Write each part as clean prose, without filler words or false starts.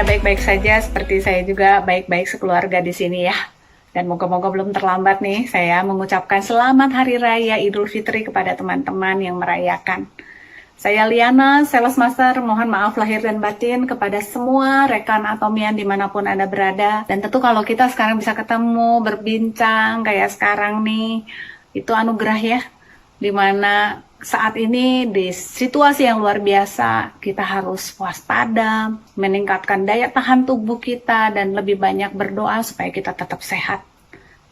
Anda baik-baik saja, seperti saya juga baik-baik sekeluarga di sini ya. Dan moga-moga belum terlambat nih, saya mengucapkan selamat Hari Raya Idul Fitri kepada teman-teman yang merayakan. Saya Liana, Sales Master, mohon maaf lahir dan batin kepada semua rekan Atomian dimanapun Anda berada. Dan tentu kalau kita sekarang bisa ketemu, berbincang kayak sekarang nih, itu anugerah ya. Dimana saat ini di situasi yang luar biasa, kita harus waspada, meningkatkan daya tahan tubuh kita, dan lebih banyak berdoa supaya kita tetap sehat.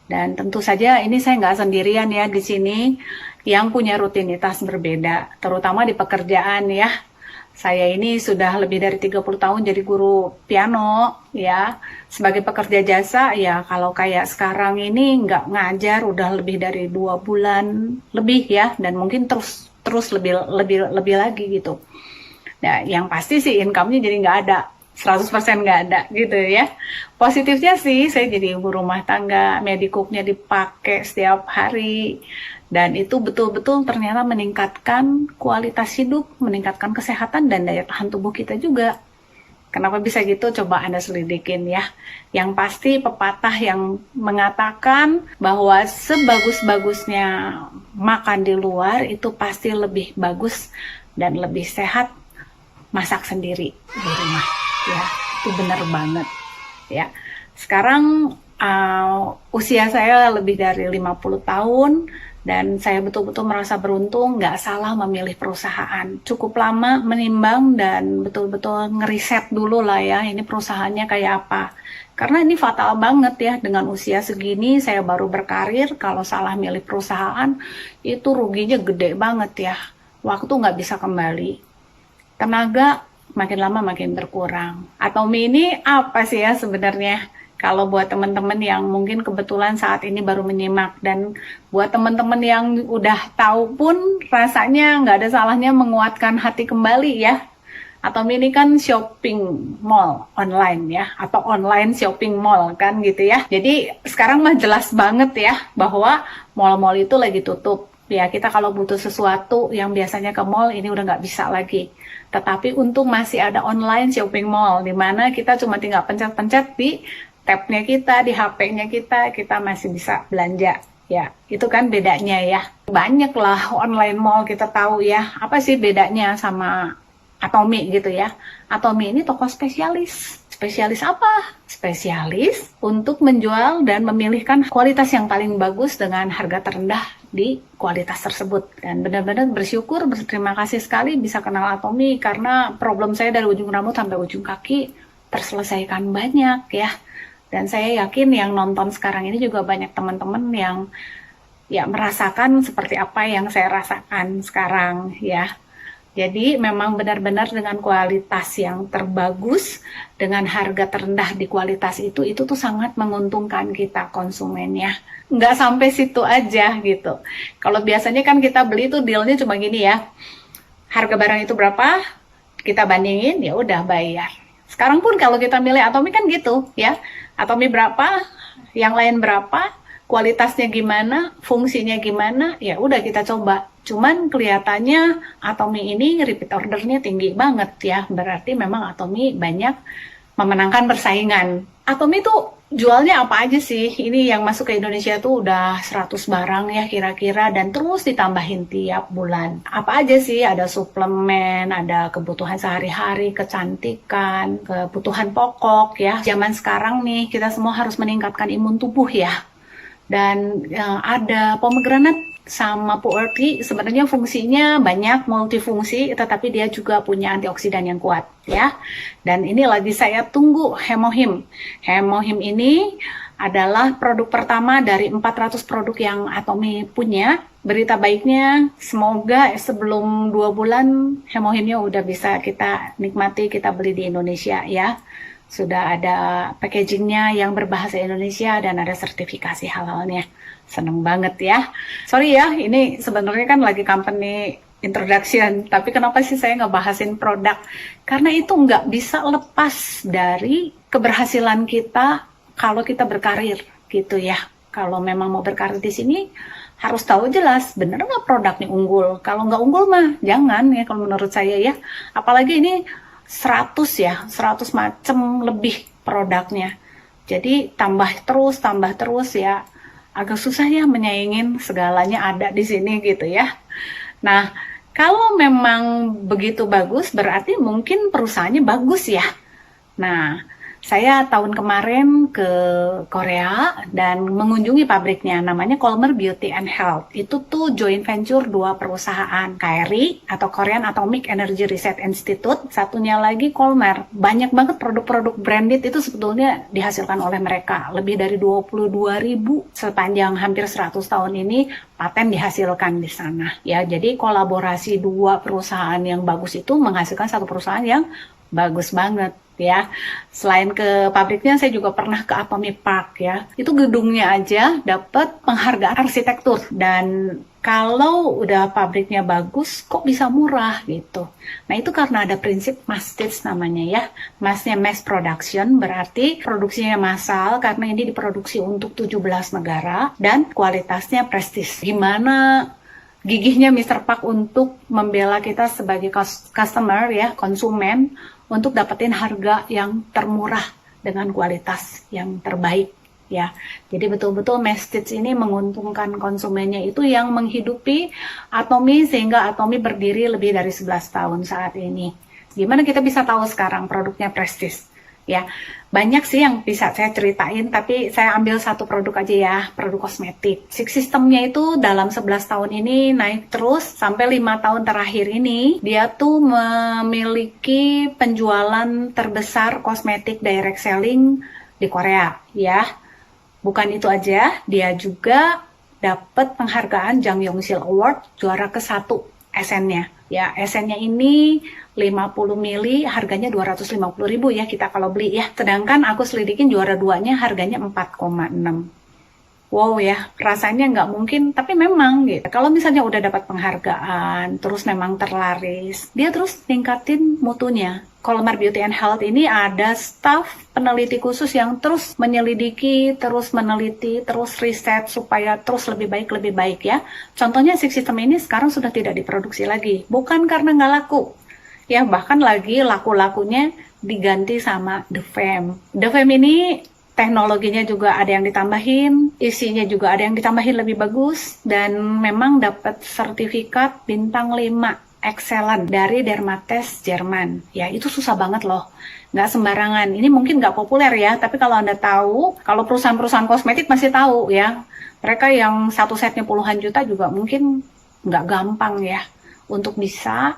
Dan tentu saja ini saya nggak sendirian ya di sini yang punya rutinitas berbeda, terutama di pekerjaan ya. Saya ini sudah lebih dari 30 tahun jadi guru piano ya. Sebagai pekerja jasa ya, kalau kayak sekarang ini nggak ngajar udah lebih dari 2 bulan lebih ya, dan mungkin terus lebih lagi gitu. Nah, yang pasti sih income-nya jadi nggak ada. 100% nggak ada gitu ya. Positifnya sih saya jadi ibu rumah tangga, Medicube-nya dipakai setiap hari, dan itu betul-betul ternyata meningkatkan kualitas hidup, meningkatkan kesehatan dan daya tahan tubuh kita juga. Kenapa bisa gitu? Coba Anda selidikin ya. Yang pasti pepatah yang mengatakan bahwa sebagus-bagusnya makan di luar itu pasti lebih bagus dan lebih sehat masak sendiri di rumah. Ya, itu benar banget ya. Sekarang usia saya lebih dari 50 tahun dan saya betul-betul merasa beruntung, nggak salah memilih perusahaan. Cukup lama menimbang dan betul-betul ngeriset dulu lah ya, ini perusahaannya kayak apa. Karena ini fatal banget ya, dengan usia segini saya baru berkarir, kalau salah milih perusahaan itu ruginya gede banget ya. Waktu nggak bisa kembali, tenaga makin lama makin berkurang. Atomi ini apa sih ya sebenarnya? Kalau buat teman-teman yang mungkin kebetulan saat ini baru menyimak, dan buat teman-teman yang udah tahu pun rasanya nggak ada salahnya menguatkan hati kembali ya. Atomi ini kan shopping mall online ya, atau online shopping mall kan gitu ya. Jadi sekarang mah jelas banget ya bahwa mall-mall itu lagi tutup. Ya, kita kalau butuh sesuatu yang biasanya ke mall ini udah nggak bisa lagi. Tetapi untung masih ada online shopping mall, di mana kita cuma tinggal pencet-pencet di tab-nya kita, di HP-nya kita masih bisa belanja. Ya, itu kan bedanya ya. Banyak lah online mall kita tahu ya. Apa sih bedanya sama Atomi gitu ya? Atomi ini toko spesialis. Spesialis apa? Spesialis untuk menjual dan memilihkan kualitas yang paling bagus dengan harga terendah di kualitas tersebut. Dan benar-benar bersyukur, berterima kasih sekali bisa kenal Atomi, karena problem saya dari ujung rambut sampai ujung kaki terselesaikan banyak ya. Dan saya yakin yang nonton sekarang ini juga banyak teman-teman yang ya merasakan seperti apa yang saya rasakan sekarang ya. Jadi memang benar-benar dengan kualitas yang terbagus, dengan harga terendah di kualitas itu tuh sangat menguntungkan kita konsumennya. Nggak sampai situ aja gitu. Kalau biasanya kan kita beli tuh dealnya cuma gini ya, harga barang itu berapa, kita bandingin, ya udah bayar. Sekarang pun kalau kita milih Atomi kan gitu ya, Atomi berapa, yang lain berapa, kualitasnya gimana, fungsinya gimana, ya udah kita coba. Cuman kelihatannya Atomi ini repeat ordernya tinggi banget ya, berarti memang Atomi banyak memenangkan persaingan. Atomi tuh jualnya apa aja sih? Ini yang masuk ke Indonesia tuh udah 100 barang ya kira-kira, dan terus ditambahin tiap bulan. Apa aja sih? Ada suplemen, ada kebutuhan sehari-hari, kecantikan, kebutuhan pokok ya. Zaman sekarang nih kita semua harus meningkatkan imun tubuh ya. Dan ada pomegranate sama puerti, sebenarnya fungsinya banyak, multifungsi, tetapi dia juga punya antioksidan yang kuat ya. Dan ini lagi saya tunggu Hemohim. Hemohim ini adalah produk pertama dari 400 produk yang Atomi punya. Berita baiknya, semoga sebelum 2 bulan Hemohimnya udah bisa kita nikmati, kita beli di Indonesia ya. Sudah ada packagingnya yang berbahasa Indonesia dan ada sertifikasi halalnya. Seneng banget ya. Sorry ya, ini sebenarnya kan lagi company introduction, tapi kenapa sih saya ngebahasin produk? Karena itu nggak bisa lepas dari keberhasilan kita kalau kita berkarir gitu ya. Kalau memang mau berkarir di sini, harus tahu jelas bener nggak produknya unggul. Kalau nggak unggul mah jangan ya, kalau menurut saya ya. Apalagi ini 100 ya, 100 macam lebih produknya. Jadi tambah terus ya. Agak susah ya menyaingin, segalanya ada di sini gitu ya. Nah, kalau memang begitu bagus berarti mungkin perusahaannya bagus ya. Nah, saya tahun kemarin ke Korea dan mengunjungi pabriknya, namanya Colmer Beauty and Health. Itu tuh joint venture dua perusahaan, KRI atau Korean Atomic Energy Research Institute, satunya lagi Colmer. Banyak banget produk-produk branded itu sebetulnya dihasilkan oleh mereka. Lebih dari 22.000 sepanjang hampir 100 tahun ini paten dihasilkan di sana. Ya, jadi kolaborasi dua perusahaan yang bagus itu menghasilkan satu perusahaan yang bagus banget ya. Selain ke pabriknya, saya juga pernah ke Atomy Park ya. Itu gedungnya aja dapat penghargaan arsitektur. Dan kalau udah pabriknya bagus, kok bisa murah gitu. Nah, itu karena ada prinsip mass-stage namanya ya. Mass-nya mass production, berarti produksinya massal karena ini diproduksi untuk 17 negara dan kualitasnya prestis. Gimana gigihnya Mr. Park untuk membela kita sebagai customer ya, konsumen, untuk dapetin harga yang termurah dengan kualitas yang terbaik ya. Jadi betul-betul Masstige ini menguntungkan konsumennya itu yang menghidupi Atomy sehingga Atomy berdiri lebih dari 11 tahun saat ini. Gimana kita bisa tahu sekarang produknya prestis? Ya, banyak sih yang bisa saya ceritain, tapi saya ambil satu produk aja ya, produk kosmetik. Six Systemnya itu dalam 11 tahun ini naik terus, sampai 5 tahun terakhir ini, dia tuh memiliki penjualan terbesar kosmetik direct selling di Korea, ya. Bukan itu aja, dia juga dapat penghargaan Jang Yongsil Award, juara ke-1 SN-nya. Ya, SN-nya ini 50 mili harganya 250.000 ya kita kalau beli ya. Sedangkan aku selidikin juara 2-nya harganya 4,6. Wow ya, rasanya nggak mungkin, tapi memang gitu. Kalau misalnya udah dapat penghargaan, terus memang terlaris, dia terus tingkatin mutunya. Colmer Beauty and Health ini ada staf peneliti khusus yang terus menyelidiki, terus meneliti, terus riset supaya terus lebih baik ya. Contohnya Six System ini sekarang sudah tidak diproduksi lagi, bukan karena nggak laku. Ya, bahkan lagi laku-lakunya diganti sama The Fame. The Fame ini teknologinya juga ada yang ditambahin, isinya juga ada yang ditambahin lebih bagus, dan memang dapat sertifikat bintang 5 excellent dari Dermates Jerman. Ya, itu susah banget loh. Nggak sembarangan. Ini mungkin nggak populer ya, tapi kalau Anda tahu, kalau perusahaan-perusahaan kosmetik masih tahu ya. Mereka yang satu setnya puluhan juta juga mungkin nggak gampang ya untuk bisa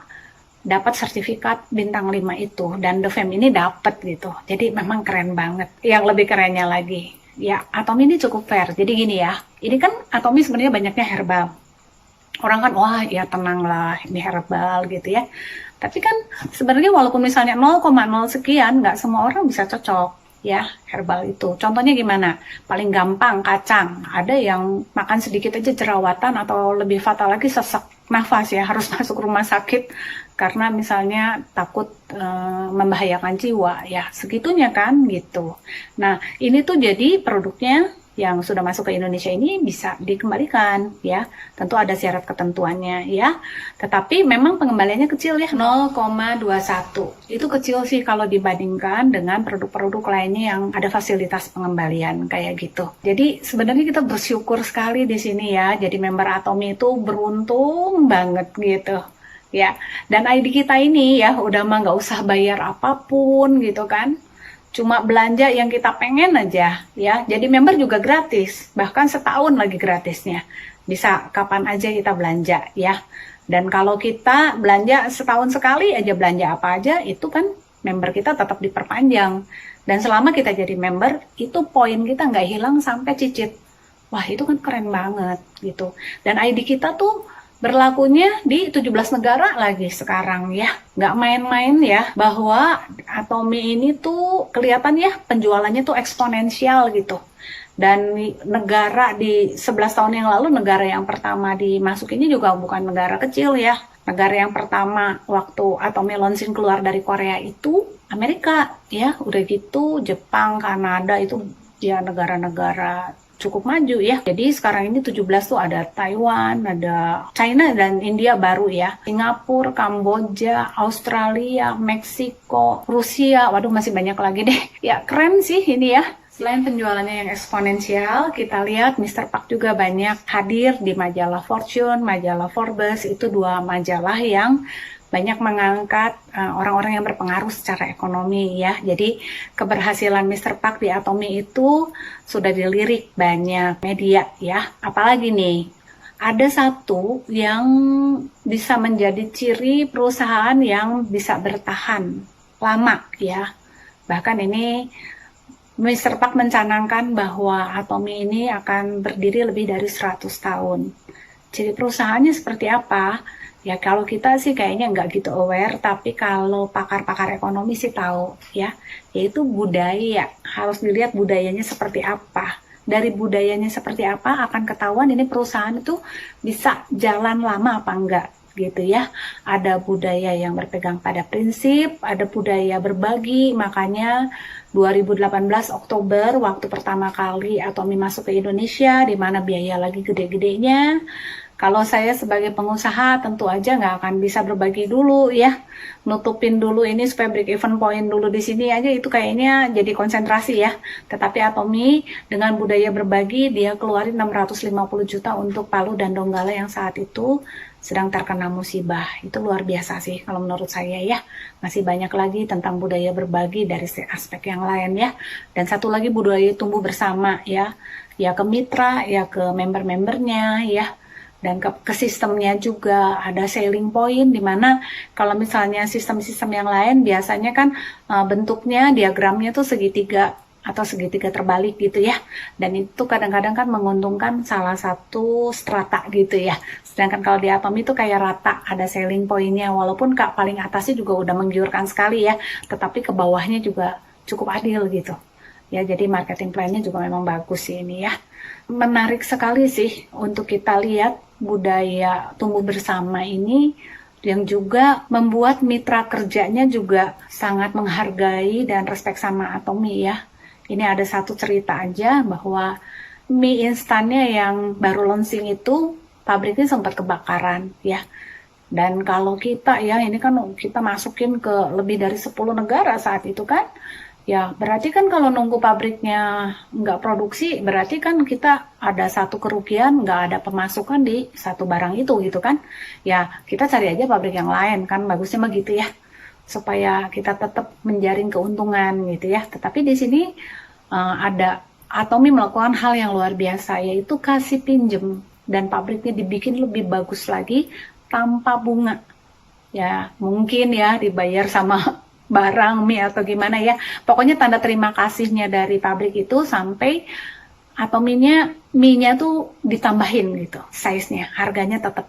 dapat sertifikat bintang 5 itu, dan The Fame ini dapat gitu. Jadi memang keren banget. Yang lebih kerennya lagi, ya Atomy ini cukup fair. Jadi gini ya, ini kan Atomy sebenarnya banyaknya herbal. Orang kan, wah ya tenanglah, ini herbal gitu ya. Tapi kan sebenarnya walaupun misalnya 0,0 sekian, nggak semua orang bisa cocok ya herbal itu. Contohnya gimana? Paling gampang kacang. Ada yang makan sedikit aja jerawatan atau lebih fatal lagi sesak nafas ya, harus masuk rumah sakit karena misalnya takut membahayakan jiwa ya, segitunya kan gitu. Nah, ini tuh jadi produknya yang sudah masuk ke Indonesia ini bisa dikembalikan ya. Tentu ada syarat ketentuannya ya. Tetapi memang pengembaliannya kecil ya, 0,21. Itu kecil sih kalau dibandingkan dengan produk-produk lainnya yang ada fasilitas pengembalian kayak gitu. Jadi sebenarnya kita bersyukur sekali di sini ya. Jadi member Atomy itu beruntung banget gitu. Ya, dan ID kita ini ya udah mah nggak usah bayar apapun gitu kan, cuma belanja yang kita pengen aja ya. Jadi member juga gratis, bahkan setahun lagi gratisnya, bisa kapan aja kita belanja ya. Dan kalau kita belanja setahun sekali aja, belanja apa aja itu kan member kita tetap diperpanjang, dan selama kita jadi member itu poin kita nggak hilang sampai cicit. Wah, itu kan keren banget gitu. Dan ID kita tuh berlakunya di 17 negara lagi sekarang ya. Nggak main-main ya, bahwa Atomy ini tuh kelihatan ya penjualannya tuh eksponensial gitu. Dan negara di 11 tahun yang lalu, negara yang pertama dimasukinnya juga bukan negara kecil ya. Negara yang pertama waktu Atomy launching keluar dari Korea itu Amerika ya. Udah gitu Jepang, Kanada itu ya negara-negara cukup maju ya. Jadi sekarang ini 17 tuh ada Taiwan, ada China dan India baru ya. Singapura, Kamboja, Australia, Meksiko, Rusia. Waduh, masih banyak lagi deh. Ya, keren sih ini ya. Selain penjualannya yang eksponensial, kita lihat Mr. Park juga banyak hadir di majalah Fortune, majalah Forbes. Itu dua majalah yang banyak mengangkat orang-orang yang berpengaruh secara ekonomi ya. Jadi keberhasilan Mr. Park di Atomy itu sudah dilirik banyak media ya. Apalagi nih, ada satu yang bisa menjadi ciri perusahaan yang bisa bertahan lama ya. Bahkan ini Mr. Park mencanangkan bahwa Atomy ini akan berdiri lebih dari 100 tahun. Jadi perusahaannya seperti apa? Ya kalau kita sih kayaknya nggak gitu aware, tapi kalau pakar-pakar ekonomi sih tahu ya. Yaitu budaya, harus dilihat budayanya seperti apa. Dari budayanya seperti apa akan ketahuan ini perusahaan itu bisa jalan lama apa enggak gitu ya. Ada budaya yang berpegang pada prinsip, ada budaya berbagi, makanya 2018 Oktober waktu pertama kali Atomy masuk ke Indonesia, di mana biaya lagi gede-gedenya. Kalau saya sebagai pengusaha tentu aja nggak akan bisa berbagi dulu ya, nutupin dulu ini supaya break even point dulu di sini aja itu kayaknya jadi konsentrasi ya. Tetapi Atomy dengan budaya berbagi dia keluarin 650 juta untuk Palu dan Donggala yang saat itu sedang terkena musibah. Itu luar biasa sih kalau menurut saya ya. Masih banyak lagi tentang budaya berbagi dari aspek yang lain ya. Dan satu lagi budaya tumbuh bersama ya. Ya ke mitra, ya ke member-membernya ya. Dan ke sistemnya juga ada selling point, dimana kalau misalnya sistem-sistem yang lain biasanya kan bentuknya diagramnya tuh segitiga atau segitiga terbalik gitu ya, dan itu kadang-kadang kan menguntungkan salah satu strata gitu ya. Sedangkan kalau di Atomy itu kayak rata, ada selling pointnya, walaupun paling atasnya juga udah menggiurkan sekali ya, tetapi ke bawahnya juga cukup adil gitu ya. Jadi marketing plan-nya juga memang bagus sih ini ya. Menarik sekali sih untuk kita lihat budaya tumbuh bersama ini, yang juga membuat mitra kerjanya juga sangat menghargai dan respect sama Atomy ya. Ini ada satu cerita aja bahwa mie instannya yang baru launching itu pabriknya sempat kebakaran ya. Dan kalau kita ya, ini kan kita masukin ke lebih dari 10 negara saat itu kan. Ya, berarti kan kalau nunggu pabriknya nggak produksi, berarti kan kita ada satu kerugian, nggak ada pemasukan di satu barang itu gitu kan. Ya, kita cari aja pabrik yang lain kan, bagusnya mah gitu ya. Supaya kita tetap menjaring keuntungan gitu ya. Tetapi di sini ada Atomy melakukan hal yang luar biasa, yaitu kasih pinjem dan pabriknya dibikin lebih bagus lagi tanpa bunga. Ya, mungkin ya dibayar sama barang mie atau gimana ya, pokoknya tanda terima kasihnya dari pabrik itu sampai Atomy-nya mie-nya tuh ditambahin gitu size-nya, harganya tetap.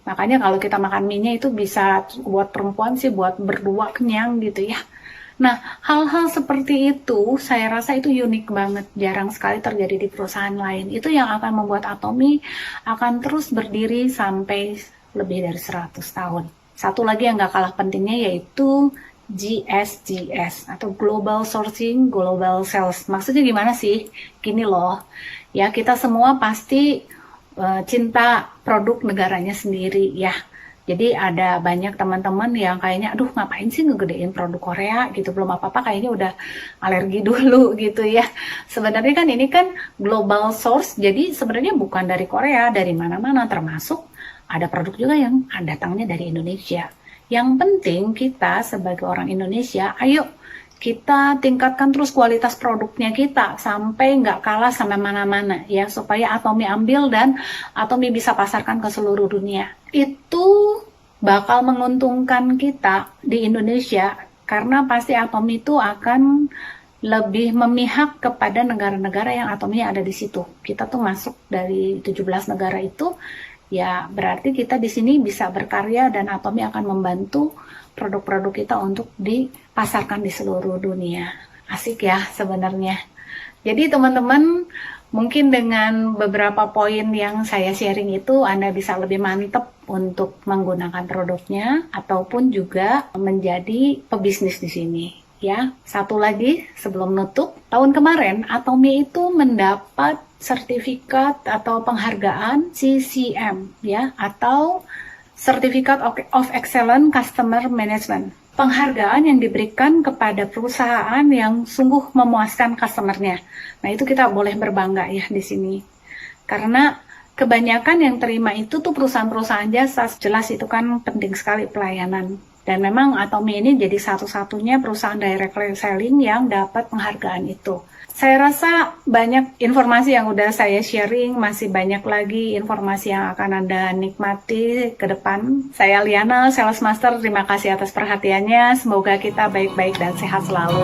Makanya kalau kita makan mie-nya itu bisa buat perempuan sih buat berdua kenyang gitu ya. Nah, hal-hal seperti itu saya rasa itu unik banget, jarang sekali terjadi di perusahaan lain. Itu yang akan membuat Atomy akan terus berdiri sampai lebih dari 100 tahun. Satu lagi yang gak kalah pentingnya yaitu GSGS atau Global Sourcing, Global Sales. Maksudnya gimana sih? Gini loh, ya kita semua pasti cinta produk negaranya sendiri ya. Jadi ada banyak teman-teman yang kayaknya, aduh ngapain sih ngegedein produk Korea gitu, belum apa-apa kayaknya udah alergi dulu gitu ya. Sebenarnya kan ini kan global source, jadi sebenarnya bukan dari Korea, dari mana-mana, termasuk ada produk juga yang datangnya dari Indonesia. Yang penting kita sebagai orang Indonesia, ayo kita tingkatkan terus kualitas produknya kita sampai nggak kalah sama mana-mana ya, supaya Atomy ambil dan Atomy bisa pasarkan ke seluruh dunia. Itu bakal menguntungkan kita di Indonesia karena pasti Atomy itu akan lebih memihak kepada negara-negara yang Atomy ada di situ. Kita tuh masuk dari 17 negara itu. Ya, berarti kita di sini bisa berkarya dan Atomy akan membantu produk-produk kita untuk dipasarkan di seluruh dunia. Asik ya sebenarnya. Jadi teman-teman, mungkin dengan beberapa poin yang saya sharing itu Anda bisa lebih mantep untuk menggunakan produknya ataupun juga menjadi pebisnis di sini. Ya, satu lagi sebelum nutup, tahun kemarin Atomy itu mendapat sertifikat atau penghargaan CCM ya, atau Certificate of Excellent Customer Management. Penghargaan yang diberikan kepada perusahaan yang sungguh memuaskan customernya. Nah, itu kita boleh berbangga ya di sini. Karena kebanyakan yang terima itu tuh perusahaan-perusahaan jasa, jelas itu kan penting sekali pelayanan. Dan memang Atomy ini jadi satu-satunya perusahaan direct selling yang dapat penghargaan itu. Saya rasa banyak informasi yang udah saya sharing, masih banyak lagi informasi yang akan Anda nikmati ke depan. Saya Liana, Sales Master, terima kasih atas perhatiannya. Semoga kita baik-baik dan sehat selalu.